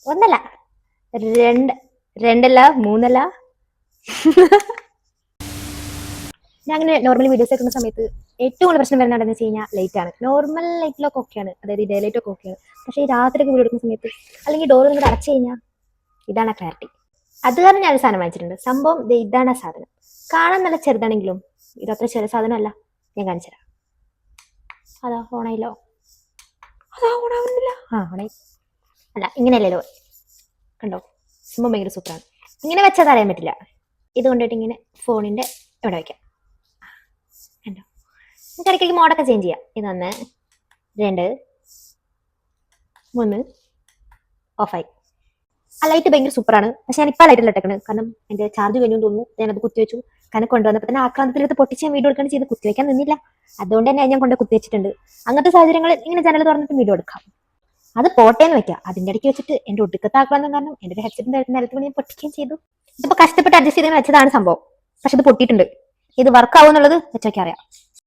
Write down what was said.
ഒന്നല്ല, രണ്ട്, രണ്ടല്ല, മൂന്നല്ല. ഞാൻ അങ്ങനെ നോർമൽ വീഡിയോസ് എടുക്കുന്ന സമയത്ത് ഏറ്റവും കൂടുതൽ പ്രശ്നം വരുന്നതെന്ന് വെച്ച് കഴിഞ്ഞാൽ ലൈറ്റ് ആണ്. നോർമൽ ലൈറ്റിലൊക്കെ ഓക്കെയാണ്, അതായത് ഡേ ലൈറ്റ് ഒക്കെ ഓക്കെയാണ്. പക്ഷേ ഈ രാത്രിയൊക്കെ വീഡിയോ എടുക്കുന്ന സമയത്ത് അല്ലെങ്കിൽ ഡോർ നിങ്ങൾ അടച്ചു കഴിഞ്ഞാൽ ഇതാണ് ക്ലാരിറ്റി. അത് കാരണം ഞാൻ ഒരു സാധനം വാങ്ങിച്ചിട്ടുണ്ട്. സംഭവം ഇതാണ് ആ സാധനം. കാണാൻ നല്ല ചെറുതാണെങ്കിലും ഇതത്ര ചെറിയ സാധനമല്ല. ഞാൻ കാണിച്ചുതരാം. അതാ ഓണായില്ലോ, അതാ ഓണാവുന്നില്ല. ഓണായി. അല്ല, ഇങ്ങനെയല്ലല്ലോ, കണ്ടോ? സംഭവം ഭയങ്കര സൂപ്പറാണ്. ഇങ്ങനെ വെച്ചാൽ അറിയാൻ പറ്റില്ല. ഇത് കൊണ്ടിട്ട് ഇങ്ങനെ ഫോണിന്റെ ഇവിടെ വയ്ക്കാം. കണ്ടോ? നമുക്ക് ഇടയ്ക്കിടയ്ക്ക് മോഡൊക്കെ ചേഞ്ച് ചെയ്യാം. ഇതൊന്ന്, രണ്ട്, മൂന്ന്, ഓഫായി. ആ ലൈറ്റ് ഭയങ്കര സൂപ്പറാണ്. പക്ഷെ ഞാൻ ഇപ്പോൾ ലൈറ്റിൽ ഇട്ടേക്കണ്, കാരണം എന്റെ ചാർജ് കഴിഞ്ഞു തോന്നുന്നു. ഞാനത് കുത്തിവെച്ചു. കാരണം കൊണ്ടുവന്നപ്പോൾ തന്നെ ആക്രാന്തത്തിലെടുത്ത് പൊട്ടിച്ച് ഞാൻ വീഡിയോ എടുക്കാൻ ചെയ്ത് കുത്തിവെക്കാൻ നിന്നില്ല. അതുകൊണ്ട് തന്നെ ഞാൻ കൊണ്ട് കുത്തിവെച്ചിട്ടുണ്ട്. അങ്ങനത്തെ സാഹചര്യങ്ങളിൽ ഇങ്ങനെ ജനൽ തുറന്നിട്ട് വീഡിയോ എടുക്കാം. അത് പോട്ടേന്ന് വെക്കാം. അതിന്റെ ഇടയ്ക്ക് വെച്ചിട്ട് എന്റെ ഒടുക്കത്തെ ആക്രാന്തം കാരണം എന്റെ ഒരു ഹെഡ്സെറ്റിന്റെ നിലത്ത് ഞാൻ പൊട്ടിക്കുകയും ചെയ്തു. ഇതിപ്പോ കഷ്ടപ്പെട്ട് അഡ്ജസ്റ്റ് ചെയ്ത് വെച്ചതാണ് സംഭവം. പക്ഷെ ഇത് പൊട്ടിയിട്ടുണ്ട്. ഇത് വർക്ക് ആവും എന്നുള്ളത് വെച്ചൊക്കെ അറിയാം.